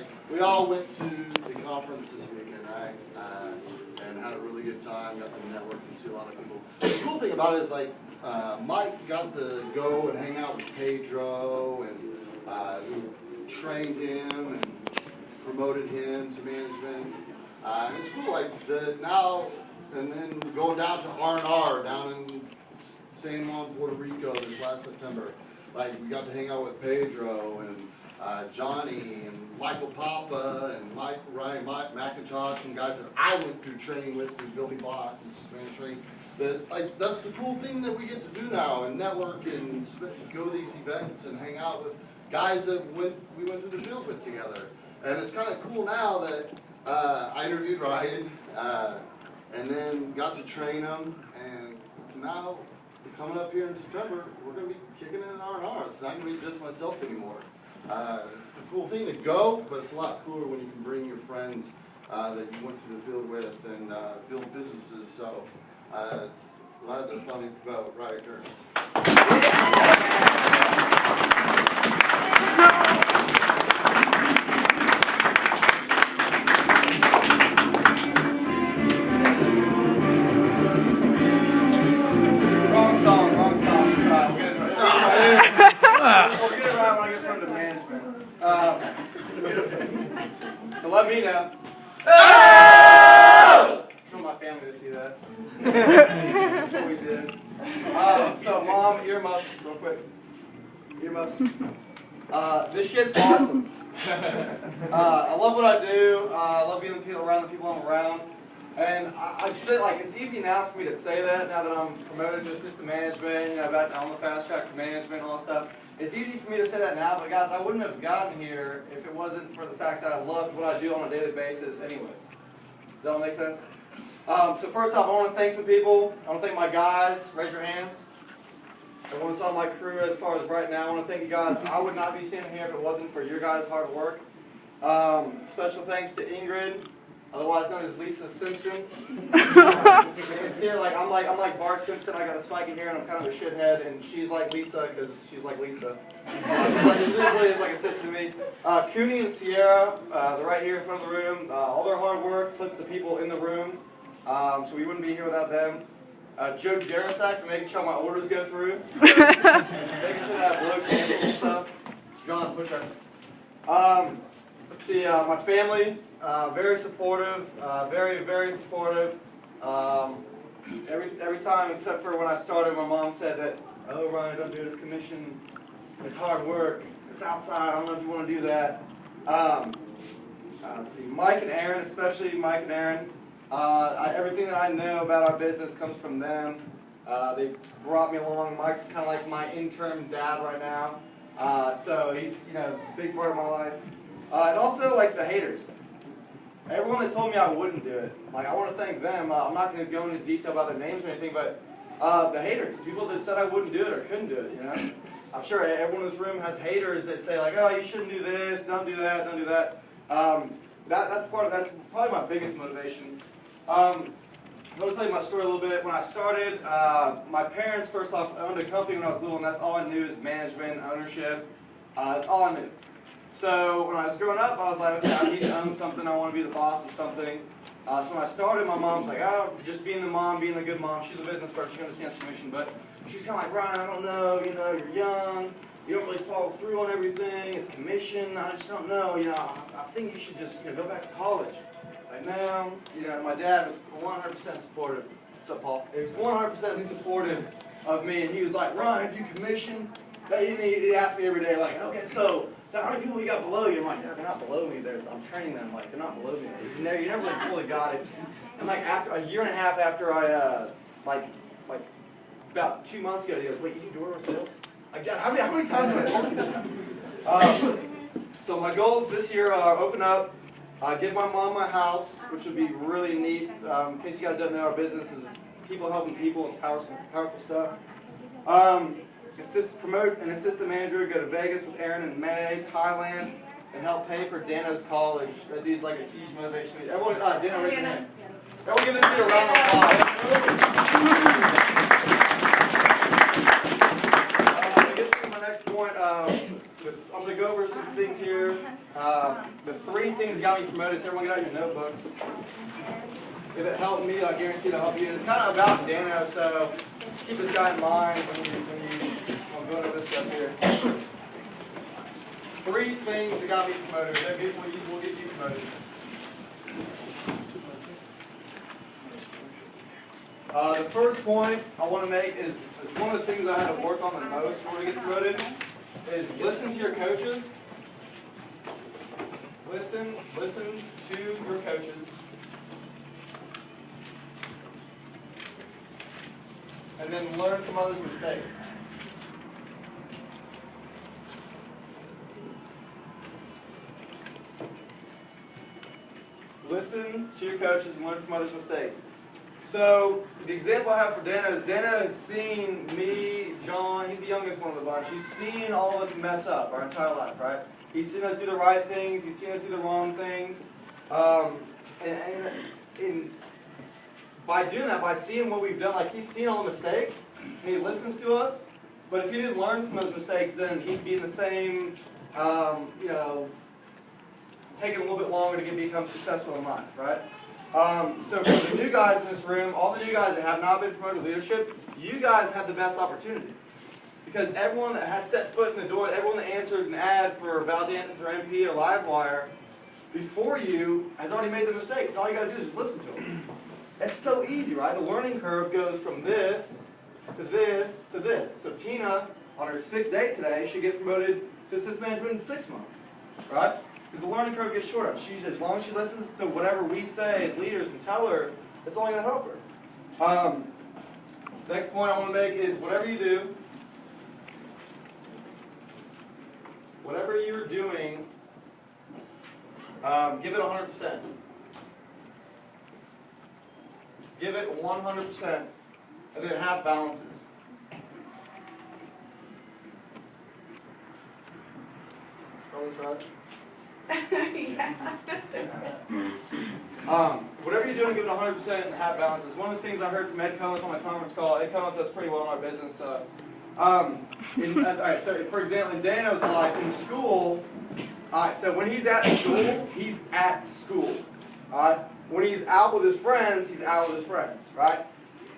like, we all went to the conference this weekend, right? And had a really good time, got to network and see a lot of people. The cool thing about it is, like, Mike got to go and hang out with Pedro, and who trained him and promoted him to management. And it's cool, like, now, and then going down to R&R down in San Juan, Puerto Rico this last September. Like, we got to hang out with Pedro and Johnny and Michael Papa and Ryan McIntosh, some guys that I went through training with through building blocks and suspended training. That's the cool thing that we get to do now, and network and go to these events and hang out with guys that we went to the field with together. And it's kind of cool now that I interviewed Ryan and then got to train him, and now coming up here in September, we're going to be kicking it in R&R. It's not going to be just myself anymore. It's a cool thing to go, but it's a lot cooler when you can bring your friends that you went to the field with and build businesses. So it's a lot of the fun thing about Ryan Kearns. Wrong song. We'll get it right when I get from the management. So let me know. I want my family to see that. That's what we did. So Mom, earmuffs, real quick. Earmuffs. This shit's awesome. I love what I do. I love being around the people I'm around. And I'd say, like, it's easy now for me to say that now that I'm promoted to assistant management, you know, I'm on the fast track to management and all that stuff. It's easy for me to say that now, but guys, I wouldn't have gotten here if it wasn't for the fact that I loved what I do on a daily basis anyways. Does that all make sense? So first off, I want to thank some people. I want to thank my guys. Raise your hands. Everyone saw my crew as far as right now. I want to thank you guys. I would not be standing here if it wasn't for your guys' hard work. Special thanks to Ingrid, otherwise known as Lisa Simpson. Here, I'm like Bart Simpson. I got the spiky hair and I'm kind of a shithead, and she's like Lisa because she's like Lisa. She really is like a sister to me. Cooney and Sierra, they're right here in front of the room. All their hard work puts the people in the room, so we wouldn't be here without them. Joe Jarasak for making sure my orders go through. Making sure that I blow candles and stuff. John, push that. Let's see, my family, very supportive, very supportive. Every time except for when I started, my mom said that, oh Ryan, don't do this commission. It's hard work. It's outside. I don't know if you want to do that. Let's see, Mike and Aaron, especially Mike and Aaron. Everything that I know about our business comes from them. They brought me along. Mike's kind of like my interim dad right now. So he's, a big part of my life. And also, like, the haters. Everyone that told me I wouldn't do it, like, I want to thank them. I'm not going to go into detail about their names or anything, but the haters, the people that said I wouldn't do it or couldn't do it, I'm sure everyone in this room has haters that say, like, oh, you shouldn't do this, don't do that, don't do that. That's probably my biggest motivation. I'm going to tell you my story a little bit. When I started, my parents, first off, owned a company when I was little, and that's all I knew is management, ownership. That's all I knew. So when I was growing up, I was like, okay, I need to own something. I want to be the boss of something. So when I started, my mom's like, oh, just being the mom, being the good mom. She's a business person. She understands commission. But she's kind of like, Ryan, I don't know. You're young. You don't really follow through on everything. It's commission. I just don't know. I think you should just go back to college. Like, no. My dad was 100% supportive. What's up, Paul? He was 100% supportive of me. And he was like, Ryan, do commission? He'd ask me every day, like, okay, so how many people you got below you? I'm like, no, they're not below me. I'm training them. Like, they're not below me. You never really fully got it. And like after a year and a half after I, like about 2 months ago, he goes, wait, you do door sales? Like, God, how many times have I told you this? So my goals this year are open up, give my mom my house, which would be really neat. In case you guys don't know, our business is people helping people. It's powerful stuff. Promote an assistant manager, go to Vegas with Aaron in May, Thailand, and help pay for Dano's college. That dude's like a huge motivation to me. Everyone, Dano, raise your hand. Everyone give this dude a round of applause. I guess my next point, I'm going to go over some things here. The 3 things that got me promoted, so everyone get out your notebooks. If it helped me, I guarantee it'll help you. And it's kind of about Dano, so keep this guy in mind when you go into this stuff here. 3 things that got me promoted. That will get you promoted. The first point I want to make is one of the things I had to work on the most in order to get promoted is listen to your coaches. Listen to your coaches. And then learn from others' mistakes. Listen to your coaches and learn from others' mistakes. So, the example I have for Dana is Dana has seen me, John, he's the youngest one of the bunch. He's seen all of us mess up our entire life, right? He's seen us do the right things, he's seen us do the wrong things. And by doing that, by seeing what we've done, like he's seen all the mistakes, and he listens to us, but if he didn't learn from those mistakes, then he'd be in the same, taking a little bit longer to become successful in life, right? So for the new guys in this room, all the new guys that have not been promoted to leadership, you guys have the best opportunity. Because everyone that has set foot in the door, everyone that answered an ad for Valdez or MP or Livewire before you has already made the mistakes. And all you got to do is listen to them. It's so easy, right? The learning curve goes from this to this to this. So Tina, on her 6th day today, should get promoted to assistant management in 6 months, right? Because the learning curve gets shorter. As long as she listens to whatever we say as leaders and tell her, it's only going to help her. The next point I want to make is whatever you do, whatever you're doing, give it 100%. Give it 100%, and then half balances. Spell this right? Whatever you're doing, give it 100% and half balances. One of the things I heard from Ed Cunliffe on my conference call, Ed Cunliffe does pretty well in our business. Alright, so for example, in Dano's life, in school, alright, so when he's at school, he's at school. Alright? When he's out with his friends, he's out with his friends, right?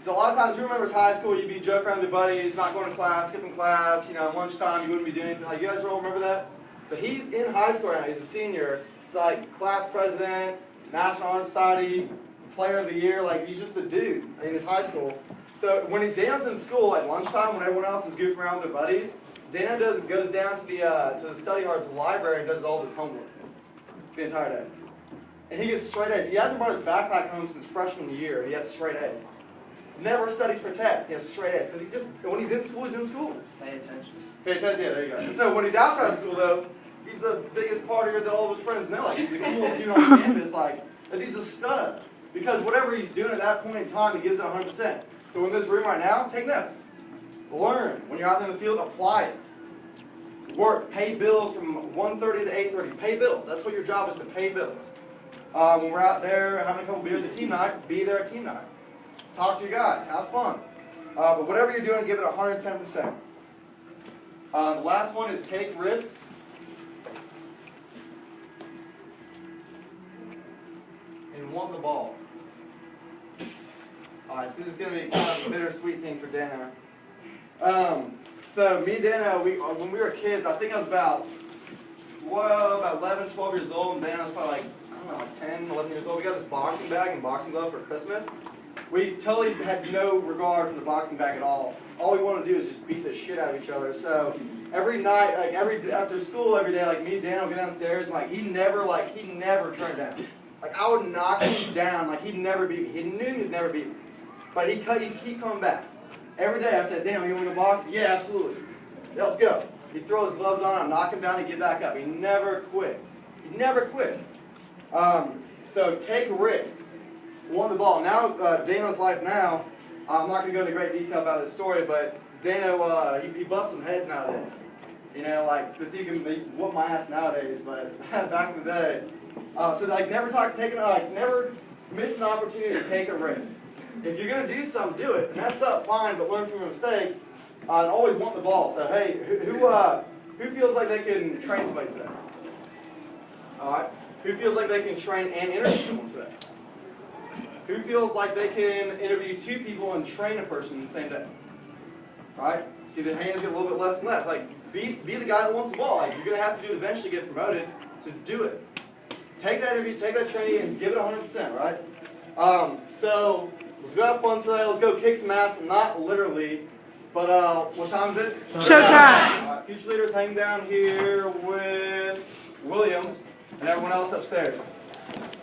So a lot of times, who remembers high school, you'd be joking around with your buddies, not going to class, skipping class, lunchtime, you wouldn't be doing anything. Like, you guys all remember that? So he's in high school right now, he's a senior. He's like class president, National Honor Society, player of the year, like he's just the dude in his high school. So when Dana's in school at lunchtime, when everyone else is goofing around with their buddies, Dana goes down to the study hall, to the library, and does all of his homework the entire day. And he gets straight A's. He hasn't brought his backpack home since freshman year. He has straight A's. Never studies for tests. He has straight A's. Because when he's in school, he's in school. Pay attention. Pay attention, yeah, there you go. So when he's outside of school, though, he's the biggest partier that all of his friends know. Like, he's the coolest dude on campus. Like, and he's a stud. Because whatever he's doing at that point in time, he gives it 100%. So in this room right now, take notes. Learn. When you're out there in the field, apply it. Work. Pay bills from 1:30 to 8:30. Pay bills. That's what your job is, to pay bills. When we're out there having a couple beers at team night, be there at team night. Talk to your guys. Have fun. But whatever you're doing, give it 110%. The last one is take risks. And want the ball. Alright, so this is going to be kind of a bittersweet thing for Dana. So me and Dana, when we were kids, I think I was about 11, 12 years old, and Dana was probably like 10, 11 years old. We got this boxing bag and boxing glove for Christmas. We totally had no regard for the boxing bag at all. All we wanted to do is just beat the shit out of each other. So every night, after school, every day, like me and Dana would go downstairs, and he never turned down. Like I would knock him down, like he'd never beat me. He knew he'd never beat me, but he'd keep coming back. Every day I said, "Damn, you want to go box?" "Yeah, absolutely." "Yeah, let's go." He'd throw his gloves on, I'd knock him down, he'd get back up. He never quit. He never quit. So take risks. Won the ball. Now, Dana's life now, I'm not going to go into great detail about this story, but Dana, he busts some heads nowadays. This dude can whoop my ass nowadays, but back in the day. So never miss an opportunity to take a risk. If you're going to do something, do it. Mess up, fine, but learn from your mistakes. And always want the ball. So hey, who feels like they can train somebody today? Alright? Who feels like they can train and interview someone today? Who feels like they can interview 2 people and train a person in the same day? Alright? See, the hands get a little bit less and less. Like, be the guy that wants the ball. Like, you're going to have to do it eventually to get promoted, to do it. Take that interview, take that training, and give it 100%, right? So, let's go have fun today. Let's go kick some ass, not literally, but what time is it? Showtime! Future leaders hang down here with William and everyone else upstairs.